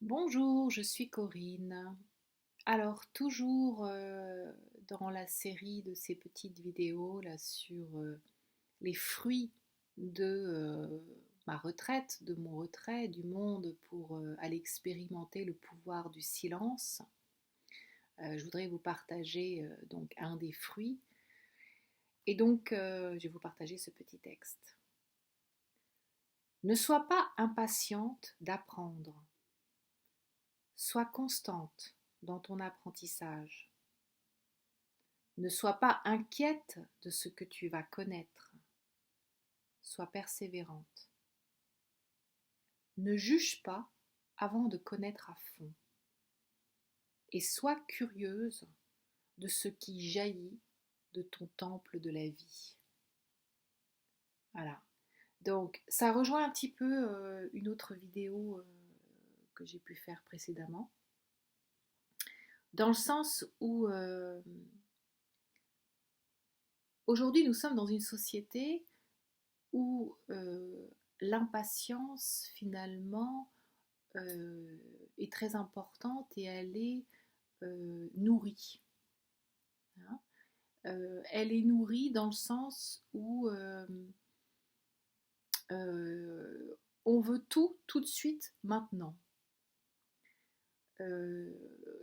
Bonjour, je suis Corinne. Alors, toujours dans la série de ces petites vidéos là sur les fruits de ma retraite, de mon retrait du monde pour aller expérimenter le pouvoir du silence, je voudrais vous partager donc un des fruits. Et donc, je vais vous partager ce petit texte. Ne sois pas impatiente d'apprendre. Sois constante dans ton apprentissage. Ne sois pas inquiète de ce que tu vas connaître. Sois persévérante. Ne juge pas avant de connaître à fond. Et sois curieuse de ce qui jaillit de ton temple de la vie. Voilà. Donc, ça rejoint un petit peu une autre vidéo que j'ai pu faire précédemment, dans le sens où aujourd'hui nous sommes dans une société où l'impatience finalement est très importante et elle est nourrie. Hein. Elle est nourrie dans le sens où on veut tout de suite maintenant. Euh,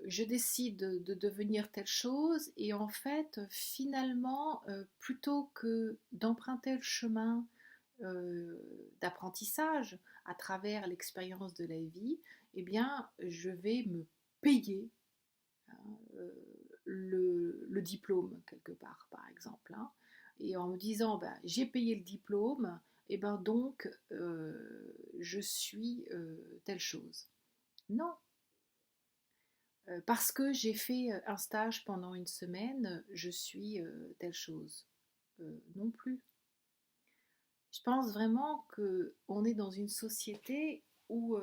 je décide de devenir telle chose et en fait finalement plutôt que d'emprunter le chemin d'apprentissage à travers l'expérience de la vie, eh bien je vais me payer hein, euh, le diplôme quelque part par exemple, hein, et en me disant ben, j'ai payé le diplôme et ben donc je suis telle chose. Non, parce que j'ai fait un stage pendant une semaine, je suis telle chose. Non plus. Je pense vraiment qu'on est dans une société où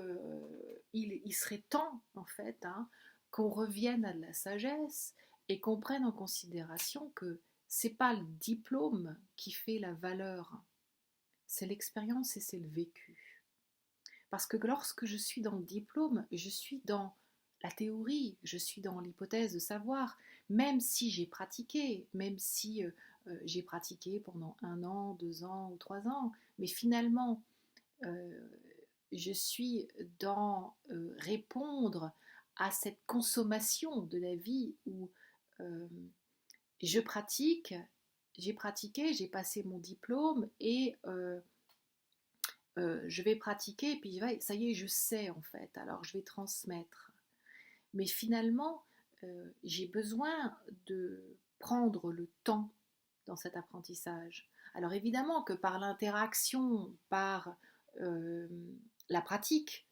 il serait temps, en fait, hein, qu'on revienne à de la sagesse et qu'on prenne en considération que c'est pas le diplôme qui fait la valeur, c'est l'expérience et c'est le vécu. Parce que lorsque je suis dans le diplôme, je suis dans la théorie, je suis dans l'hypothèse de savoir, même si j'ai pratiqué, même si j'ai pratiqué pendant 1 an, 2 ans ou 3 ans, mais finalement, euh, je suis dans répondre à cette consommation de la vie où euh, je pratique, j'ai pratiqué, j'ai passé mon diplôme et je vais pratiquer, et puis ça y est, je sais en fait, alors je vais transmettre. Mais finalement, j'ai besoin de prendre le temps dans cet apprentissage. Alors évidemment que par l'interaction, par euh, la pratique,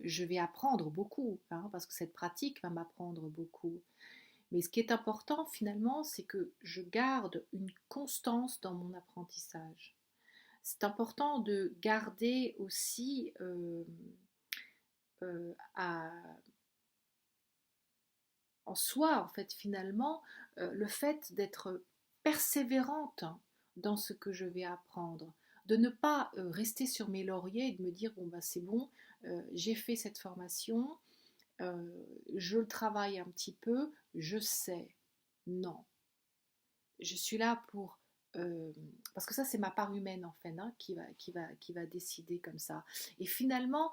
je vais apprendre beaucoup, hein, parce que cette pratique va m'apprendre beaucoup. Mais ce qui est important finalement, c'est que je garde une constance dans mon apprentissage. C'est important de garder aussi à, en soi, en fait, finalement, le fait d'être persévérante dans ce que je vais apprendre, de ne pas rester sur mes lauriers et de me dire, bon, bah, c'est bon, j'ai fait cette formation, je le travaille un petit peu, je sais. Non, je suis là pour... parce que ça, c'est ma part humaine, en fait, hein, qui va décider comme ça. Et finalement,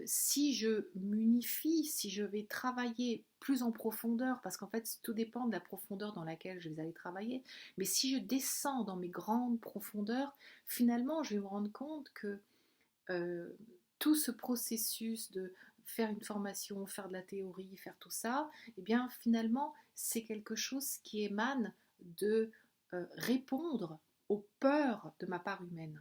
si je m'unifie, si je vais travailler plus en profondeur, parce qu'en fait, tout dépend de la profondeur dans laquelle je vais aller travailler, mais si je descends dans mes grandes profondeurs, finalement, je vais me rendre compte que euh, tout ce processus de faire une formation, faire de la théorie, faire tout ça, eh bien finalement c'est quelque chose qui émane de répondre aux peurs de ma part humaine.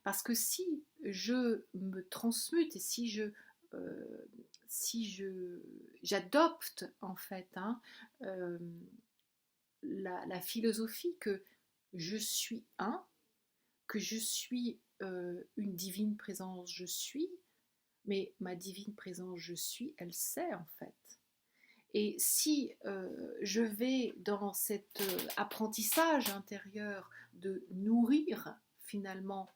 Parce que si je me transmute et euh, j'adopte en fait hein, euh, la philosophie que je suis un, que je suis une divine présence, je suis, mais ma divine présence, je suis, elle sait en fait. Et si je vais dans cet apprentissage intérieur de nourrir finalement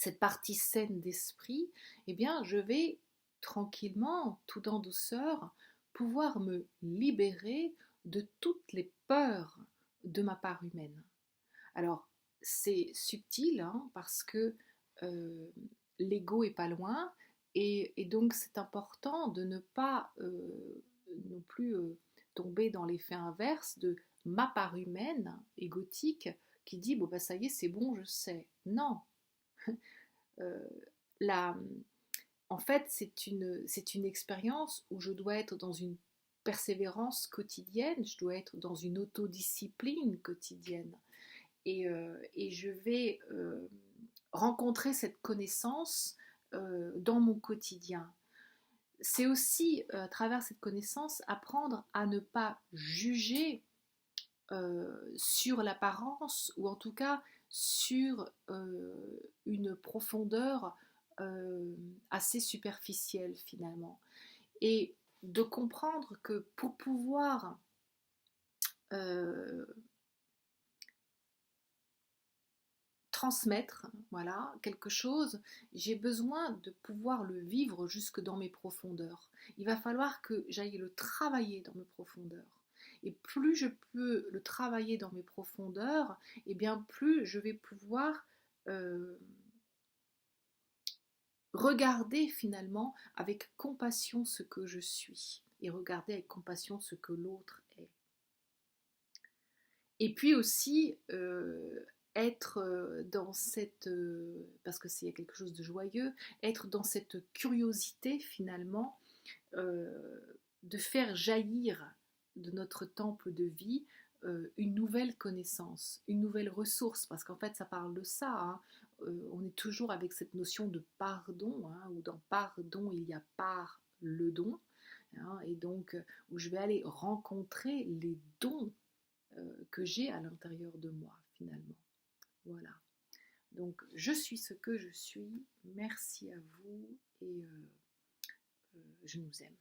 cette partie saine d'esprit, eh bien je vais tranquillement, tout en douceur, pouvoir me libérer de toutes les peurs de ma part humaine. Alors, c'est subtil hein, parce que euh, l'ego est pas loin et donc c'est important de ne pas non plus tomber dans l'effet inverse de ma part humaine, égotique, qui dit bon bah ça y est c'est bon je sais. Non, euh, la, en fait c'est une expérience où je dois être dans une persévérance quotidienne, je dois être dans une autodiscipline quotidienne et je vais rencontrer cette connaissance dans mon quotidien. C'est aussi, à travers cette connaissance, apprendre à ne pas juger sur l'apparence ou en tout cas sur une profondeur assez superficielle finalement. Et de comprendre que pour pouvoir euh, transmettre voilà, quelque chose, j'ai besoin de pouvoir le vivre jusque dans mes profondeurs. Il va falloir que j'aille le travailler dans mes profondeurs. Et plus je peux le travailler dans mes profondeurs, et bien plus je vais pouvoir euh, regarder finalement avec compassion ce que je suis et regarder avec compassion ce que l'autre est. Et puis aussi être dans cette, parce que c'est quelque chose de joyeux, être dans cette curiosité finalement euh, de faire jaillir de notre temple de vie une nouvelle connaissance, une nouvelle ressource, parce qu'en fait ça parle de ça, hein. On est toujours avec cette notion de pardon, hein, où dans pardon il y a par le don, hein, et donc où je vais aller rencontrer les dons que j'ai à l'intérieur de moi finalement. Voilà. Donc je suis ce que je suis. Merci à vous et je nous aime.